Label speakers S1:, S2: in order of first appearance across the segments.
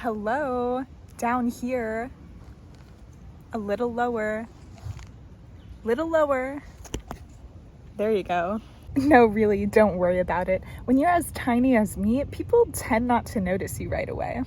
S1: Hello, down here, a little lower, there you go. No, really, don't worry about it. When you're as tiny as me, people tend not to notice you right away.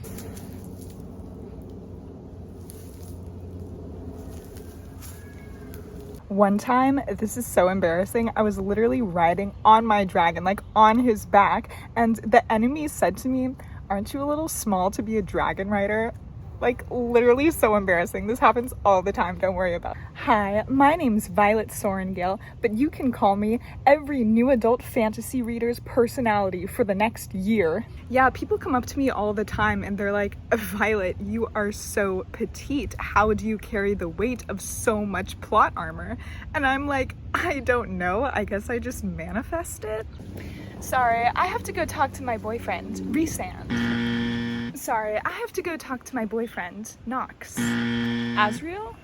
S1: One time, this is so embarrassing, I was literally riding on my dragon, like on his back, and the enemy said to me, "Aren't you a little small to be a dragon rider?" Like, literally so embarrassing. This happens all the time, don't worry about it. Hi, my name's Violet Sorengale, but you can call me every new adult fantasy reader's personality for the next year. Yeah, people come up to me all the time and they're like, "Violet, you are so petite. How do you carry the weight of so much plot armor?" And I'm like, I don't know. I guess I just manifest it. Sorry, I have to go talk to my boyfriend, Resand. Sorry, I have to go talk to my boyfriend, Nox. Azriel?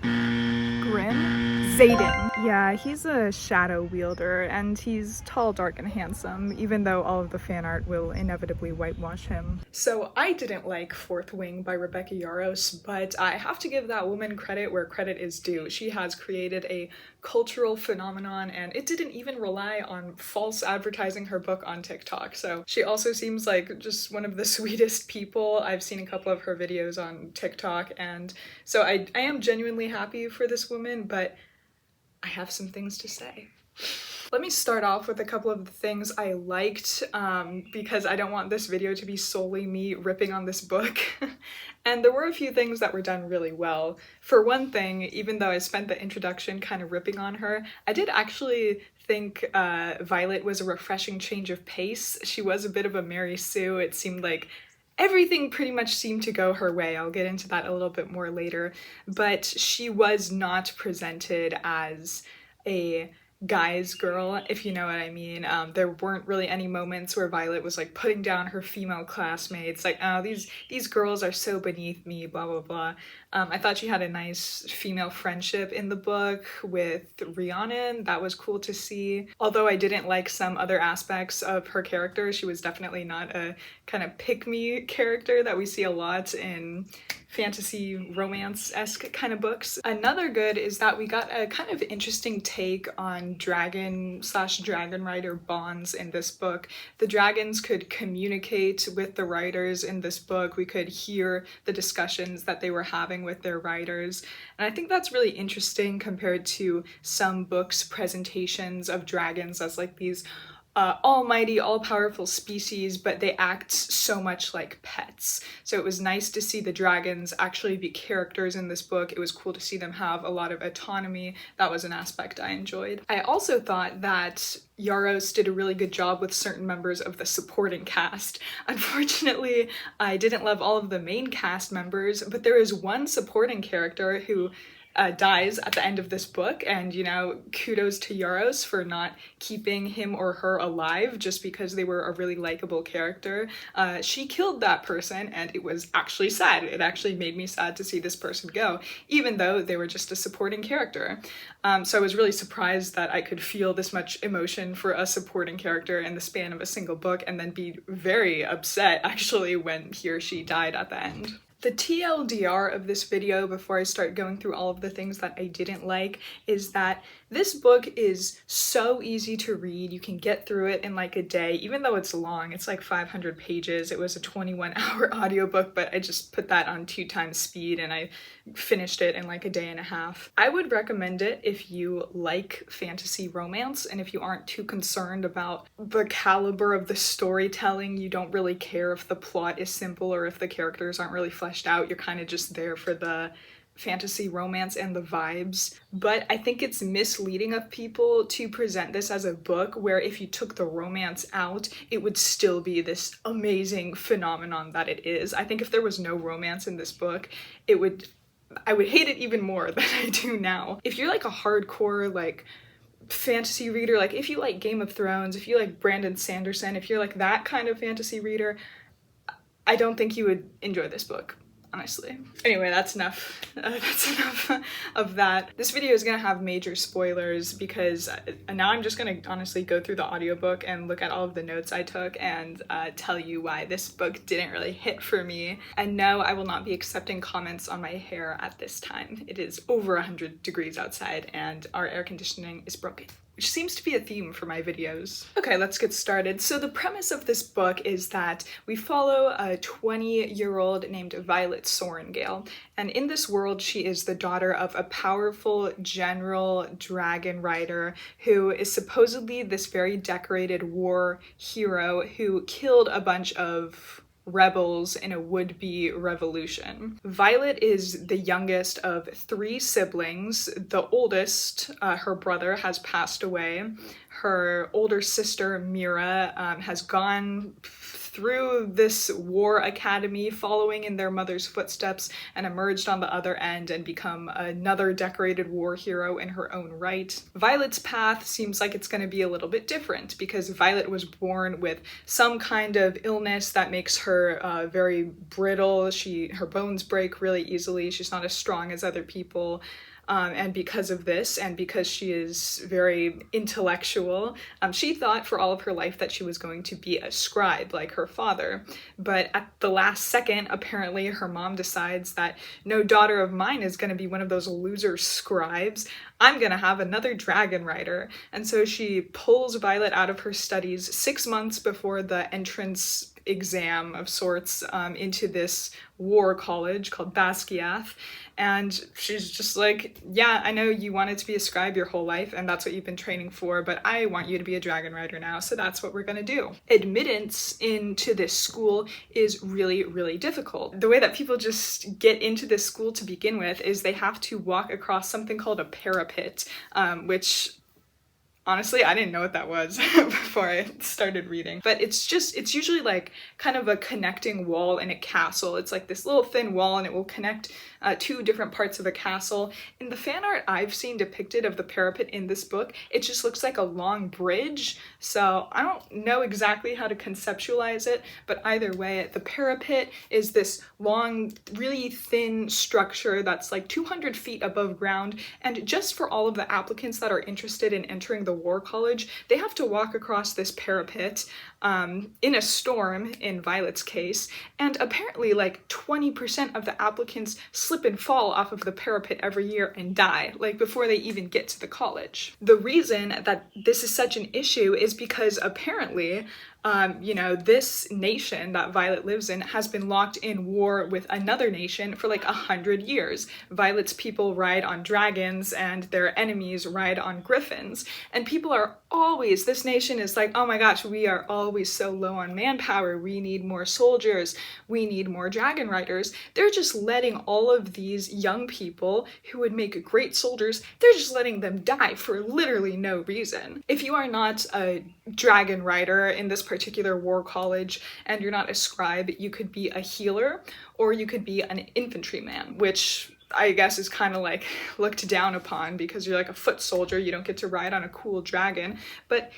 S1: Grim? Zayden. Yeah, he's a shadow wielder, and he's tall, dark, and handsome, even though all of the fan art will inevitably whitewash him. So I didn't like Fourth Wing by Rebecca Yarros, but I have to give that woman credit where credit is due. She has created a cultural phenomenon, and it didn't even rely on false advertising her book on TikTok. So she also seems like just one of the sweetest people. I've seen a couple of her videos on TikTok, and so I am genuinely happy for this woman, but I have some things to say. Let me start off with a couple of the things I liked, because I don't want this video to be solely me ripping on this book. And there were a few things that were done really well. For one thing, even though I spent the introduction kind of ripping on her, I did actually think Violet was a refreshing change of pace. She was a bit of a Mary Sue. It seemed like everything pretty much seemed to go her way. I'll get into that a little bit more later. But she was not presented as a guy's girl, if you know what I mean. There weren't really any moments where Violet was like putting down her female classmates, like, "Oh, these girls are so beneath me, blah blah blah." I thought she had a nice female friendship in the book with Rhiannon. That was cool to see. Although I didn't like some other aspects of her character, she was definitely not a kind of pick-me character that we see a lot in fantasy romance-esque kind of books. Another good is that we got a kind of interesting take on dragon/dragon rider bonds in this book. The dragons could communicate with the writers in this book. We could hear the discussions that they were having with their writers. And I think that's really interesting compared to some books' presentations of dragons as like these almighty, all-powerful species, but they act so much like pets. So it was nice to see the dragons actually be characters in this book. It was cool to see them have a lot of autonomy. That was an aspect I enjoyed. I also thought that Yarros did a really good job with certain members of the supporting cast. Unfortunately, I didn't love all of the main cast members, but there is one supporting character who dies at the end of this book, and you know, kudos to Yarros for not keeping him or her alive just because they were a really likable character. She killed that person, and it was actually sad. It actually made me sad to see this person go, even though they were just a supporting character. So I was really surprised that I could feel this much emotion for a supporting character in the span of a single book, and then be very upset actually when he or she died at the end. The TLDR of this video, before I start going through all of the things that I didn't like, is that this book is so easy to read. You can get through it in like a day, even though it's long. It's like 500 pages. It was a 21-hour audiobook, but I just put that on 2x speed and I finished it in like a day and a half. I would recommend it if you like fantasy romance and if you aren't too concerned about the caliber of the storytelling. You don't really care if the plot is simple or if the characters aren't really fleshed out. You're kind of just there for the fantasy romance and the vibes. But I think it's misleading of people to present this as a book where if you took the romance out, it would still be this amazing phenomenon that it is. I think if there was no romance in this book, I would hate it even more than I do now. If you're like a hardcore like fantasy reader, like if you like Game of Thrones, if you like Brandon Sanderson, if you're like that kind of fantasy reader, I don't think you would enjoy this book. honestly. Anyway, that's enough. That's enough of that. This video is gonna have major spoilers because now I'm just gonna honestly go through the audiobook and look at all of the notes I took and tell you why this book didn't really hit for me. And no, I will not be accepting comments on my hair at this time. It is over 100 degrees outside and our air conditioning is broken, which seems to be a theme for my videos. Okay, let's get started. So the premise of this book is that we follow a 20-year-old named Violet Sorengale, and in this world she is the daughter of a powerful general dragon rider who is supposedly this very decorated war hero who killed a bunch of rebels in a would-be revolution. Violet is the youngest of 3 siblings. The oldest, her brother, has passed away. Her older sister, Mira, has gone through this war academy following in their mother's footsteps and emerged on the other end and become another decorated war hero in her own right. Violet's path seems like it's going to be a little bit different because Violet was born with some kind of illness that makes her very brittle. Her bones break really easily. She's not as strong as other people. And because of this, and because she is very intellectual, she thought for all of her life that she was going to be a scribe like her father. But at the last second, apparently her mom decides that no daughter of mine is going to be one of those loser scribes. I'm going to have another dragon rider. And so she pulls Violet out of her studies 6 months before the entrance exam of sorts into this war college called Basquiat. And she's just like, yeah, I know you wanted to be a scribe your whole life and that's what you've been training for, but I want you to be a dragon rider now, so that's what we're gonna do. Admittance into this school is really, really difficult. The way that people just get into this school to begin with is they have to walk across something called a parapet, which honestly, I didn't know what that was before I started reading. But it's usually like kind of a connecting wall in a castle. It's like this little thin wall and it will connect 2 different parts of a castle. In the fan art I've seen depicted of the parapet in this book, it just looks like a long bridge. So I don't know exactly how to conceptualize it, but either way, the parapet is this long, really thin structure that's like 200 feet above ground. And just for all of the applicants that are interested in entering the war college, they have to walk across this parapet in a storm, in Violet's case, and apparently like 20% of the applicants slip and fall off of the parapet every year and die, like before they even get to the college. The reason that this is such an issue is because apparently this nation that Violet lives in has been locked in war with another nation for like 100 years. Violet's people ride on dragons and their enemies ride on griffins. And people are always, this nation is like, oh my gosh, we are always so low on manpower. We need more soldiers. We need more dragon riders. They're just letting all of these young people who would make great soldiers, they're just letting them die for literally no reason. If you are not a dragon rider in this particular war college and you're not a scribe, you could be a healer or you could be an infantryman, which I guess is kind of like looked down upon because you're like a foot soldier, you don't get to ride on a cool dragon. But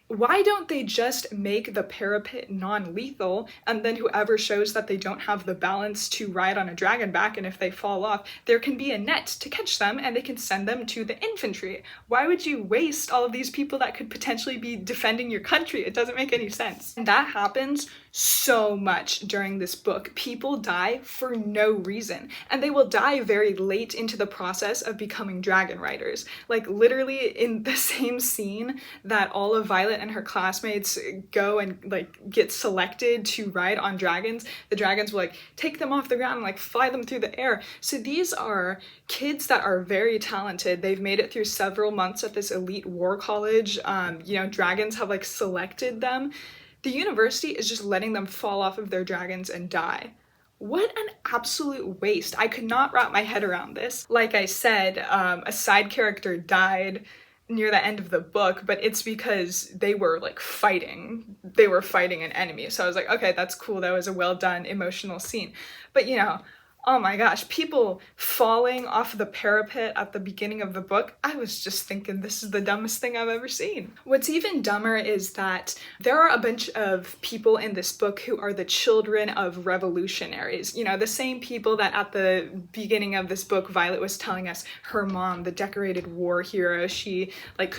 S1: why don't they just make the parapet non-lethal, and then whoever shows that they don't have the balance to ride on a dragon back, and if they fall off, there can be a net to catch them and they can send them to the infantry? Why would you waste all of these people that could potentially be defending your country? It doesn't make any sense. And that happens so much during this book. People die for no reason, and they will die very late into the process of becoming dragon riders. Like literally in the same scene that all of Violet and her classmates go and like get selected to ride on dragons, the dragons will like take them off the ground and like fly them through the air. So these are kids that are very talented. They've made it through several months at this elite war college. Dragons have like selected them. The university is just letting them fall off of their dragons and die. What an absolute waste. I could not wrap my head around this. Like I said, a side character died near the end of the book, but it's because they were like fighting. They were fighting an enemy. So I was like, okay, that's cool. That was a well done emotional scene. But Oh my gosh, people falling off the parapet at the beginning of the book. I was just thinking this is the dumbest thing I've ever seen. What's even dumber is that there are a bunch of people in this book who are the children of revolutionaries. You know, the same people that at the beginning of this book, Violet was telling us her mom, the decorated war hero, she like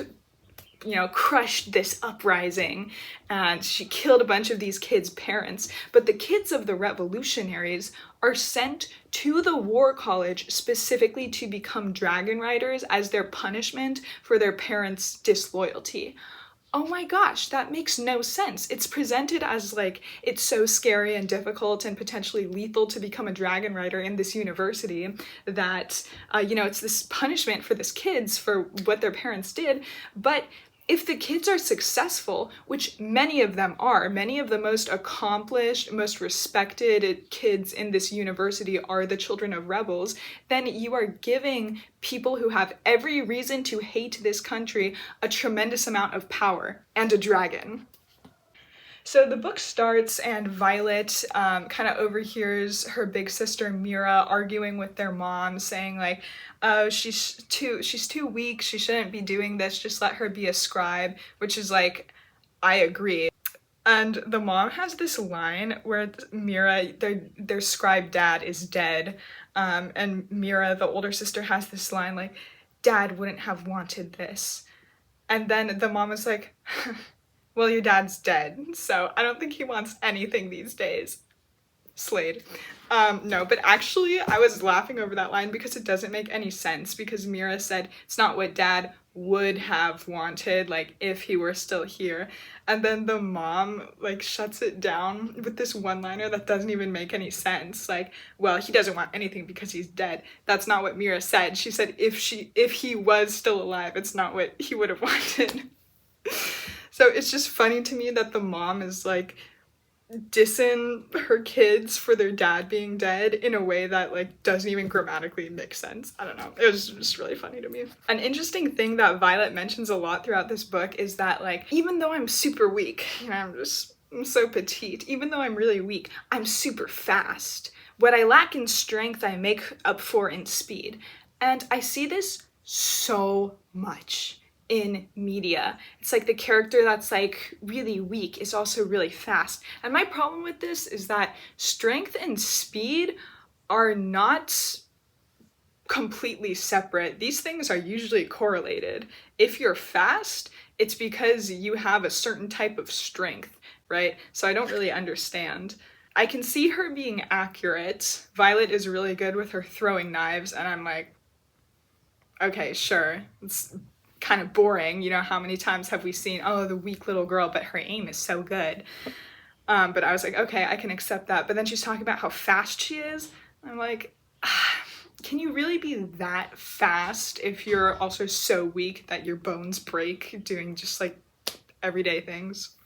S1: crushed this uprising and she killed a bunch of these kids' parents. But the kids of the revolutionaries are sent to the war college specifically to become dragon riders as their punishment for their parents' disloyalty. Oh my gosh, that makes no sense. It's presented as like it's so scary and difficult and potentially lethal to become a dragon rider in this university that, it's this punishment for this kids for what their parents did. But if the kids are successful, which many of them are, many of the most accomplished, most respected kids in this university are the children of rebels, then you are giving people who have every reason to hate this country a tremendous amount of power and a dragon. So the book starts and Violet kind of overhears her big sister Mira arguing with their mom, saying like, "Oh, she's too weak. She shouldn't be doing this. Just let her be a scribe," which is like, I agree. And the mom has this line where Mira, their scribe dad is dead, and Mira, the older sister, has this line like, "Dad wouldn't have wanted this," and then the mom is like. Well, your dad's dead, so I don't think he wants anything these days. Slade. No, but actually I was laughing over that line because it doesn't make any sense, because Mira said it's not what dad would have wanted, like if he were still here. And then the mom like shuts it down with this one-liner that doesn't even make any sense. Like, well, he doesn't want anything because he's dead. That's not what Mira said. She said if he was still alive, it's not what he would have wanted. So it's just funny to me that the mom is like dissing her kids for their dad being dead in a way that like doesn't even grammatically make sense. I don't know. It was just really funny to me. An interesting thing that Violet mentions a lot throughout this book is that like, even though I'm super weak, I'm so petite, even though I'm really weak, I'm super fast. What I lack in strength, I make up for in speed. And I see this so much in media. It's like the character that's like really weak is also really fast. And my problem with this is that strength and speed are not completely separate. These things are usually correlated. If you're fast, it's because you have a certain type of strength, right? So I don't really understand. I can see her being accurate. Violet is really good with her throwing knives, and I'm like, okay, sure. It's kind of boring. How many times have we seen, oh, the weak little girl, but her aim is so good. But I was like, okay, I can accept that. But then she's talking about how fast she is. I'm like, can you really be that fast if you're also so weak that your bones break doing just like everyday things?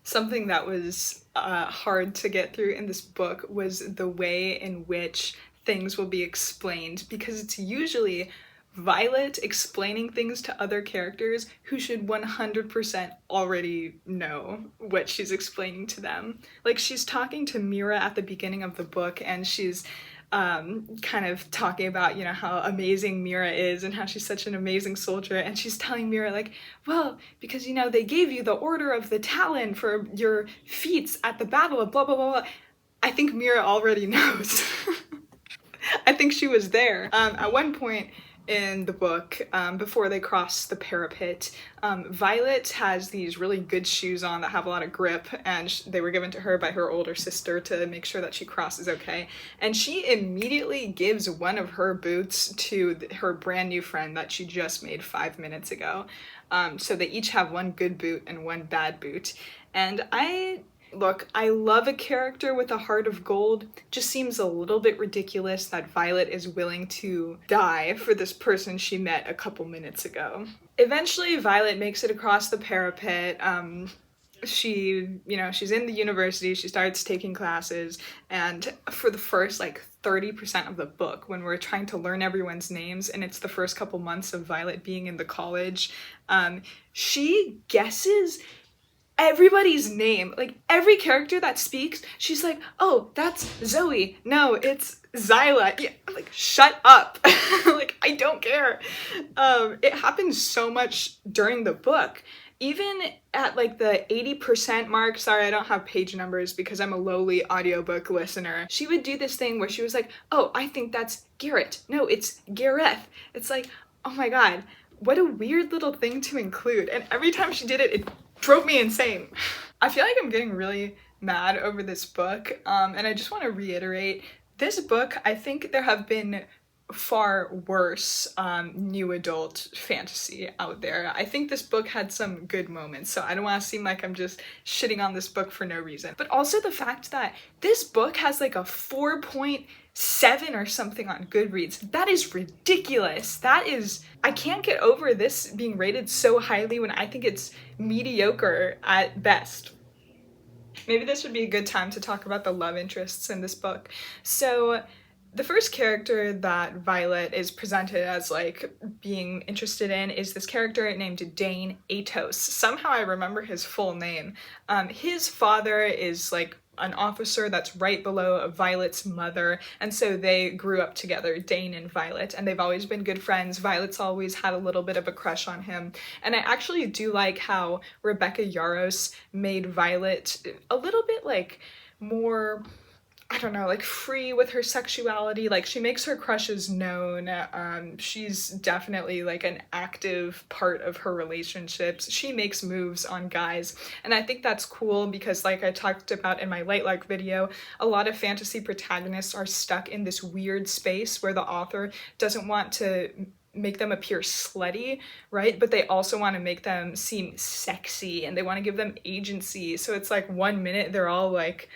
S1: Something that was hard to get through in this book was the way in which things will be explained, because it's usually Violet explaining things to other characters who should 100% already know what she's explaining to them. Like, she's talking to Mira at the beginning of the book, and she's kind of talking about, how amazing Mira is and how she's such an amazing soldier. And she's telling Mira, like, well, because, they gave you the Order of the Talon for your feats at the battle of blah, blah, blah, blah. I think Mira already knows. I think she was there. At one point in the book, before they cross the parapet, Violet has these really good shoes on that have a lot of grip, and they were given to her by her older sister to make sure that she crosses okay. And she immediately gives one of her boots to her brand new friend that she just made 5 minutes ago. So they each have one good boot and one bad boot. And Look, I love a character with a heart of gold. Just seems a little bit ridiculous that Violet is willing to die for this person she met a couple minutes ago. Eventually, Violet makes it across the parapet. She's in the university, she starts taking classes, and for the first 30% of the book, when we're trying to learn everyone's names, and it's the first couple months of Violet being in the college, she guesses everybody's name. Like, every character that speaks, she's like, oh, that's Zoe. No, it's Zyla. Yeah, I'm like, shut up. Like, I don't care. It happens so much during the book. Even at like the 80% mark, sorry, I don't have page numbers because I'm a lowly audiobook listener. She would do this thing where she was like, oh, I think that's Garrett. No, it's Gareth. It's like, oh my God, what a weird little thing to include. And every time she did it, it drove me insane. I feel like I'm getting really mad over this book, and I just want to reiterate, this book, I think there have been far worse new adult fantasy out there. I think this book had some good moments, so I don't want to seem like I'm just shitting on this book for no reason. But also the fact that this book has like a 4.7 or something on Goodreads. That is ridiculous. That is, I can't get over this being rated so highly when I think it's mediocre at best. Maybe this would be a good time to talk about the love interests in this book. So the first character that Violet is presented as like being interested in is this character named Dane Atos. Somehow I remember his full name. His father is like an officer that's right below Violet's mother, and so they grew up together, Dane and Violet, and they've always been good friends. Violet's always had a little bit of a crush on him, and I actually do like how Rebecca Yarros made Violet a little bit like more, I don't know, like free with her sexuality. Like, she makes her crushes known. She's definitely like an active part of her relationships. She makes moves on guys. And I think that's cool because, like I talked about in my Lightlark video, a lot of fantasy protagonists are stuck in this weird space where the author doesn't want to make them appear slutty, right? But they also want to make them seem sexy and they want to give them agency. So it's like 1 minute they're all like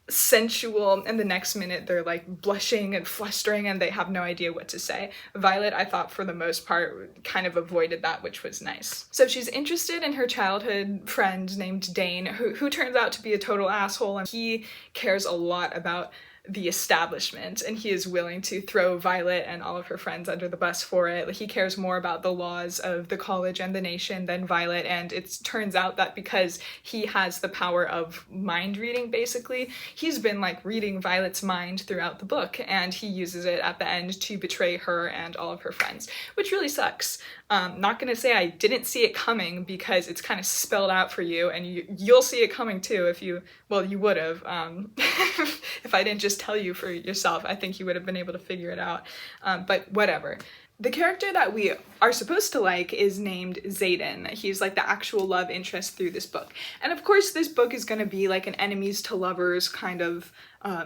S1: sensual and the next minute they're like blushing and flustering and they have no idea what to say. Violet, I thought for the most part, kind of avoided that, which was nice. So she's interested in her childhood friend named Dane, who turns out to be a total asshole, and he cares a lot about the establishment and he is willing to throw Violet and all of her friends under the bus for it. Like, he cares more about the laws of the college and the nation than Violet, and it turns out that because he has the power of mind reading, basically, he's been like reading Violet's mind throughout the book, and he uses it at the end to betray her and all of her friends, which really sucks. Not gonna say I didn't see it coming because it's kind of spelled out for you, and you'll see it coming too if you, well, you would have. If I didn't just tell you for yourself, I think you would have been able to figure it out. But whatever. The character that we are supposed to like is named Xaden. He's like the actual love interest through this book. And of course this book is going to be like an enemies to lovers kind of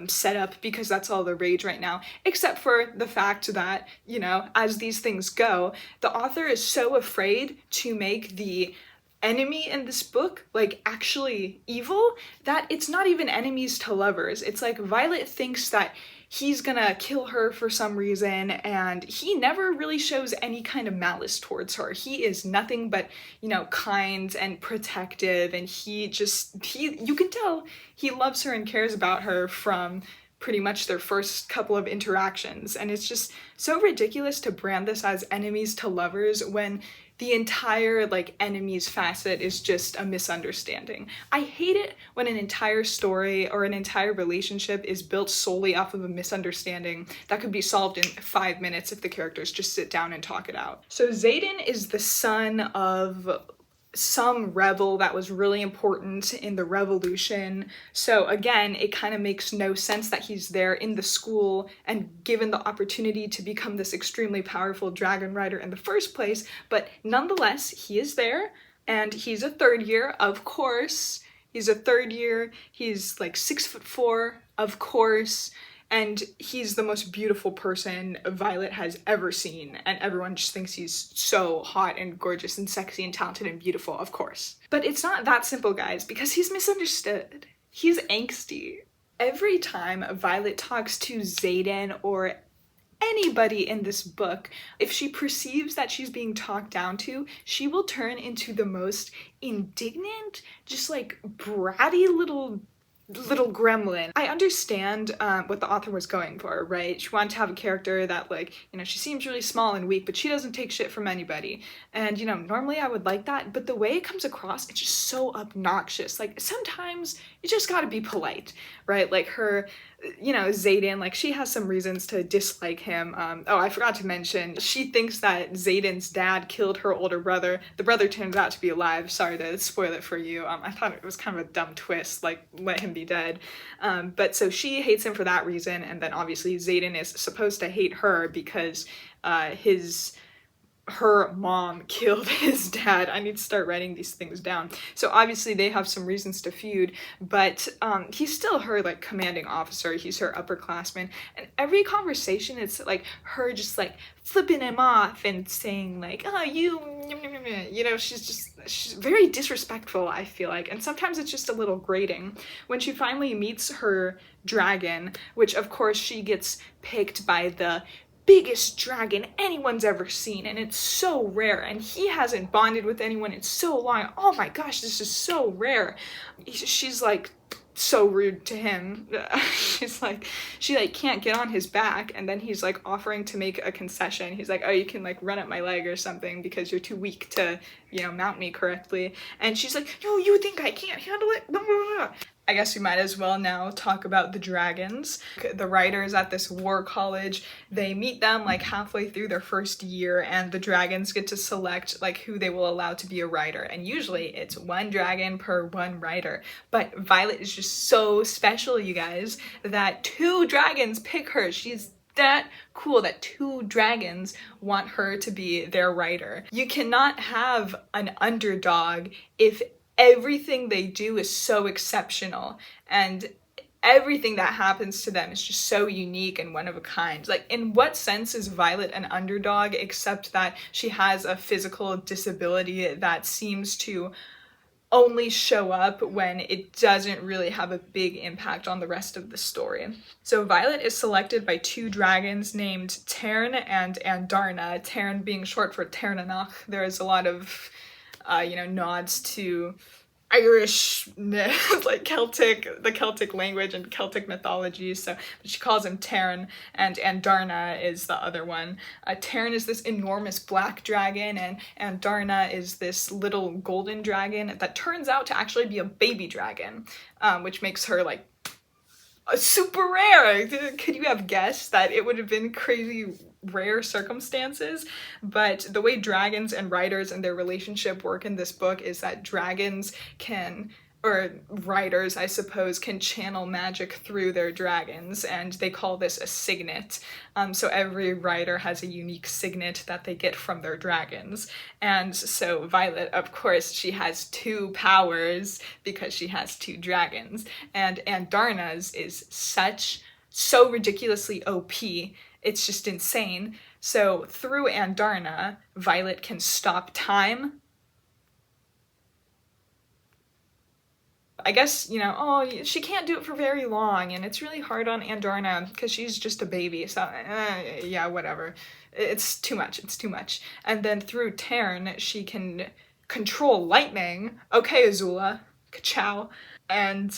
S1: setup because that's all the rage right now, except for the fact that, you know, as these things go, the author is so afraid to make the enemy in this book like actually evil that it's not even enemies to lovers. It's like Violet thinks that he's gonna kill her for some reason, and he never really shows any kind of malice towards her. He is nothing but, you know, kind and protective, and you can tell he loves her and cares about her from pretty much their first couple of interactions. And it's just so ridiculous to brand this as enemies to lovers when the entire like enemies facet is just a misunderstanding. I hate it when an entire story or an entire relationship is built solely off of a misunderstanding that could be solved in 5 minutes if the characters just sit down and talk it out. So Xaden is the son of some rebel that was really important in the revolution. So again, it kind of makes no sense that he's there in the school and given the opportunity to become this extremely powerful dragon rider in the first place, but nonetheless, he is there, and he's a third year, of course. He's a third year, he's like 6'4", of course, and he's the most beautiful person Violet has ever seen, and everyone just thinks he's so hot and gorgeous and sexy and talented and beautiful, of course. But it's not that simple, guys, because he's misunderstood. He's angsty. Every time Violet talks to Xaden or anybody in this book, if she perceives that she's being talked down to, she will turn into the most indignant, just like bratty little little gremlin. I understand what the author was going for, right? She wanted to have a character that, like, you know, she seems really small and weak, but she doesn't take shit from anybody. And, you know, normally I would like that, but the way it comes across, it's just so obnoxious. Like, sometimes you just gotta be polite, right? Like her, you know, Xaden, like, she has some reasons to dislike him. Oh, I forgot to mention, she thinks that Xaden's dad killed her older brother. The brother turned out to be alive. Sorry to spoil it for you. I thought it was kind of a dumb twist, like, let him be dead. But so she hates him for that reason, and then obviously Xaden is supposed to hate her because her mom killed his dad. I need to start writing these things down. So obviously they have some reasons to feud, but he's still her, like, commanding officer. He's her upperclassman, and every conversation it's like her just like flipping him off and saying like, oh, you know, she's very disrespectful, I feel like, and sometimes it's just a little grating. When she finally meets her dragon, which of course she gets picked by the biggest dragon anyone's ever seen, and it's so rare, and he hasn't bonded with anyone in so long. Oh my gosh, this is so rare. She's like so rude to him. She's like, she like can't get on his back, and then he's like offering to make a concession. He's like, oh, you can like run up my leg or something because you're too weak to, you know, mount me correctly. And she's like, no, you think I can't handle it? Blah, blah, blah. I guess we might as well now talk about the dragons. The writers at this war college, they meet them like halfway through their first year, and the dragons get to select like who they will allow to be a writer. And usually it's one dragon per one writer. But Violet is just so special, you guys, that 2 dragons pick her. She's that cool that 2 dragons want her to be their writer. You cannot have an underdog if everything they do is so exceptional, and everything that happens to them is just so unique and one of a kind. Like, in what sense is Violet an underdog except that she has a physical disability that seems to only show up when it doesn't really have a big impact on the rest of the story. So Violet is selected by 2 dragons named Tern and Andarna, Tern being short for Ternanach. There is a lot of you know, nods to Irish, like the Celtic language and Celtic mythology. So she calls him Tern, and Andarna is the other one. Tern is this enormous black dragon, and Andarna is this little golden dragon that turns out to actually be a baby dragon, which makes her like super rare. Could you have guessed that it would have been crazy rare circumstances? But the way dragons and writers and their relationship work in this book is that dragons can, or writers, I suppose, can channel magic through their dragons, and they call this a signet. So every writer has a unique signet that they get from their dragons. And so Violet, of course, she has 2 powers because she has 2 dragons. And Andarna's is so ridiculously OP, it's just insane. So through Andarna, Violet can stop time. I guess, you know, oh, she can't do it for very long, and it's really hard on Andarna because she's just a baby, so yeah, whatever. It's too much, it's too much. And then through Tern, she can control lightning. Okay, Azula, ka-chow. And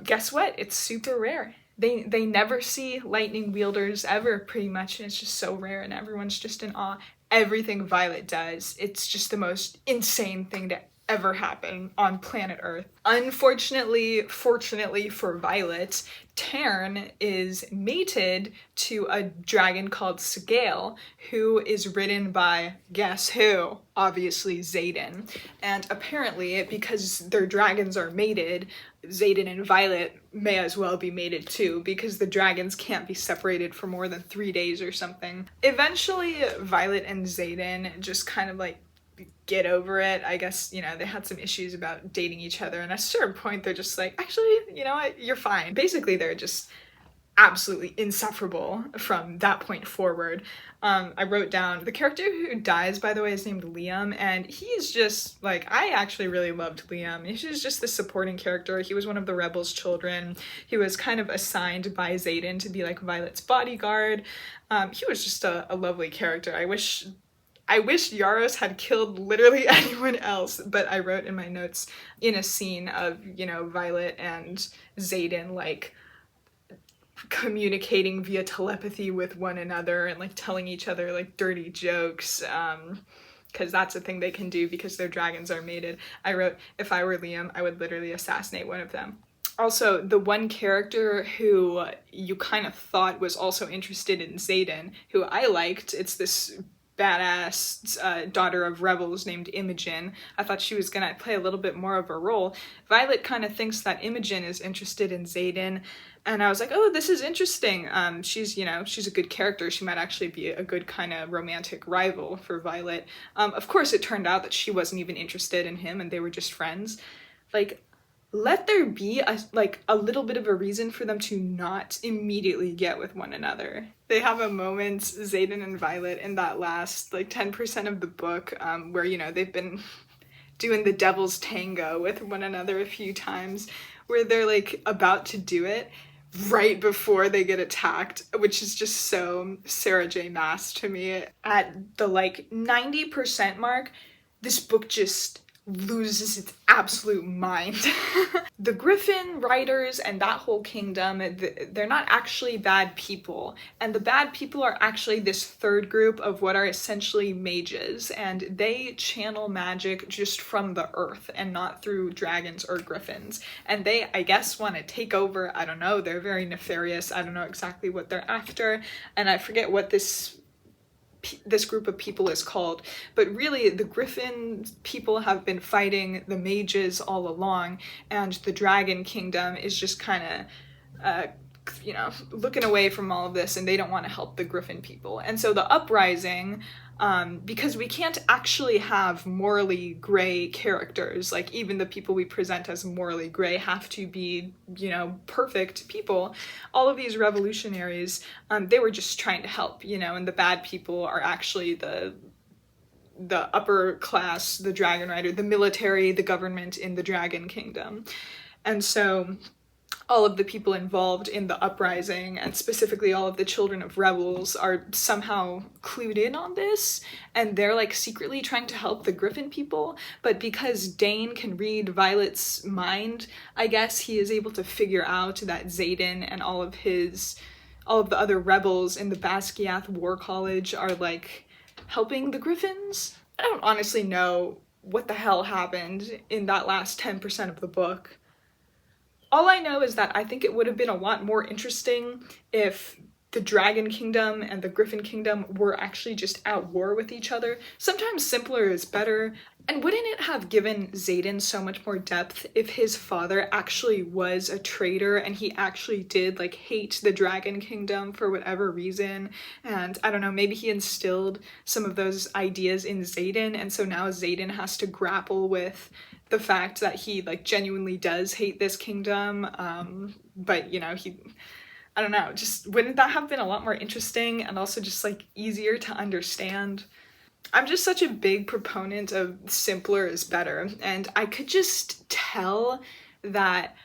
S1: guess what? It's super rare. They never see lightning wielders ever, pretty much, and it's just so rare, and everyone's just in awe. Everything Violet does, it's just the most insane thing to ever happen on planet Earth. Unfortunately, fortunately for Violet, Tern is mated to a dragon called Sgail, who is ridden by, guess who? Obviously Xaden. And apparently, because their dragons are mated, Xaden and Violet may as well be mated too, because the dragons can't be separated for more than 3 days or something. Eventually, Violet and Xaden just kind of like get over it. I guess, you know, they had some issues about dating each other, and at a certain point they're just like, actually, you know what, you're fine. Basically, they're just absolutely insufferable from that point forward. I wrote down, the character who dies, by the way, is named Liam, and he's just, like, I actually really loved Liam. He's just the supporting character. He was one of the rebels' children. He was kind of assigned by Xaden to be, like, Violet's bodyguard. He was just a lovely character. I wish I wish Yaros had killed literally anyone else, but I wrote in my notes in a scene of, you know, Violet and Xaden like communicating via telepathy with one another and like telling each other like dirty jokes, because that's a thing they can do because their dragons are mated. I wrote, if I were Liam, I would literally assassinate one of them. Also, the one character who you kind of thought was also interested in Xaden, who I liked, it's this badass daughter of rebels named Imogen. I thought she was gonna play a little bit more of a role. Violet kind of thinks that Imogen is interested in Xaden, and I was like, oh, this is interesting. She's, you know, she's a good character. She might actually be a good kind of romantic rival for Violet. Of course, it turned out that she wasn't even interested in him and they were just friends. Like, let there be a little bit of a reason for them to not immediately get with one another. They have a moment, Xaden and Violet, in that last like 10% of the book, where, you know, they've been doing the devil's tango with one another a few times, where they're like about to do it right before they get attacked, which is just so Sarah J. Maas to me. At the like 90% mark, this book just loses its absolute mind. The Griffin writers and that whole kingdom, they're not actually bad people. And the bad people are actually this third group of what are essentially mages. And they channel magic just from the earth and not through dragons or griffins. And they, I guess, want to take over. I don't know. They're very nefarious. I don't know exactly what they're after. And I forget what this group of people is called, but really the Griffin people have been fighting the mages all along, and the Dragon Kingdom is just kind of you know, looking away from all of this, and they don't want to help the Griffin people. And so the uprising, because we can't actually have morally gray characters, like even the people we present as morally gray have to be, you know, perfect people. All of these revolutionaries, they were just trying to help, you know, and the bad people are actually the upper class, the dragon rider, the military, the government in the Dragon Kingdom. And so all of the people involved in the uprising, and specifically all of the children of rebels, are somehow clued in on this, and they're like secretly trying to help the Griffin people. But because Dane can read Violet's mind, I guess he is able to figure out that Xaden and all of the other rebels in the Basquiath War College are like helping the Griffins. I don't honestly know what the hell happened in that last 10% of the book. All I know is that I think it would have been a lot more interesting if the Dragon Kingdom and the Griffin Kingdom were actually just at war with each other. Sometimes simpler is better. And wouldn't it have given Xaden so much more depth if his father actually was a traitor and he actually did like hate the Dragon Kingdom for whatever reason? And I don't know, maybe he instilled some of those ideas in Xaden, and so now Xaden has to grapple with the fact that he like genuinely does hate this kingdom, but you know, I don't know, just wouldn't that have been a lot more interesting and also just like easier to understand? I'm just such a big proponent of simpler is better, and I could just tell that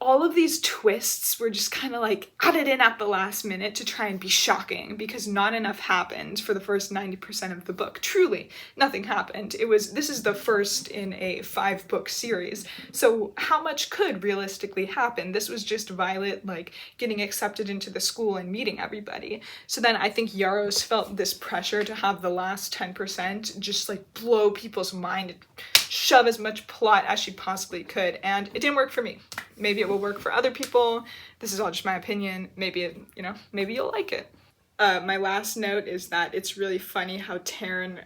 S1: all of these twists were just kind of like added in at the last minute to try and be shocking, because not enough happened for the first 90% of the book. Truly, nothing happened. This is the first in a 5-book series. So how much could realistically happen? This was just Violet like getting accepted into the school and meeting everybody. So then I think Yaros felt this pressure to have the last 10% just like blow people's mind and shove as much plot as she possibly could, and it didn't work for me. Maybe it will work for other people. This is all just my opinion. Maybe maybe you'll like it. My last note is that it's really funny how Taryn,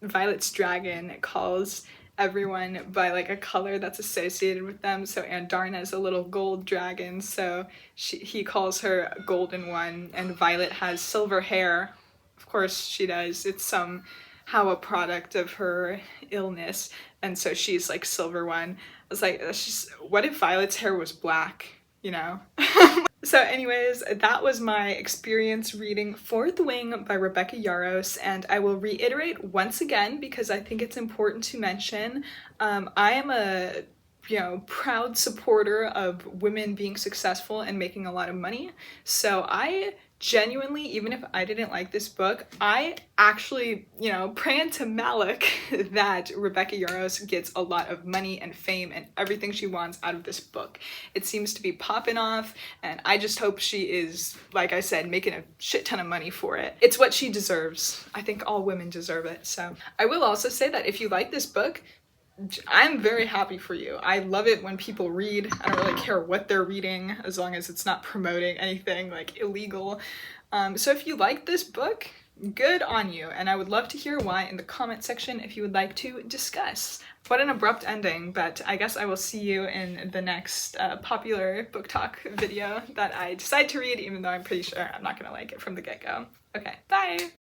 S1: Violet's dragon, calls everyone by like a color that's associated with them. So Andarna is a little gold dragon, so he calls her a golden one, and Violet has silver hair. Of course she does. It's somehow a product of her illness, and so she's like silver one. I was like, that's just, what if Violet's hair was black, you know? So anyways, that was my experience reading Fourth Wing by Rebecca Yarros, and I will reiterate once again because I think it's important to mention, I am a you know, proud supporter of women being successful and making a lot of money. So I genuinely, even if I didn't like this book, I actually, you know, pray to Malik that Rebecca Yarros gets a lot of money and fame and everything she wants out of this book. It seems to be popping off, and I just hope she is, like I said, making a shit ton of money for it. It's what she deserves. I think all women deserve it. So I will also say that if you like this book, I'm very happy for you. I love it when people read. I don't really care what they're reading as long as it's not promoting anything like illegal. So if you like this book, good on you. And I would love to hear why in the comment section if you would like to discuss. What an abrupt ending, but I guess I will see you in the next popular book talk video that I decide to read, even though I'm pretty sure I'm not gonna like it from the get-go. Okay, bye!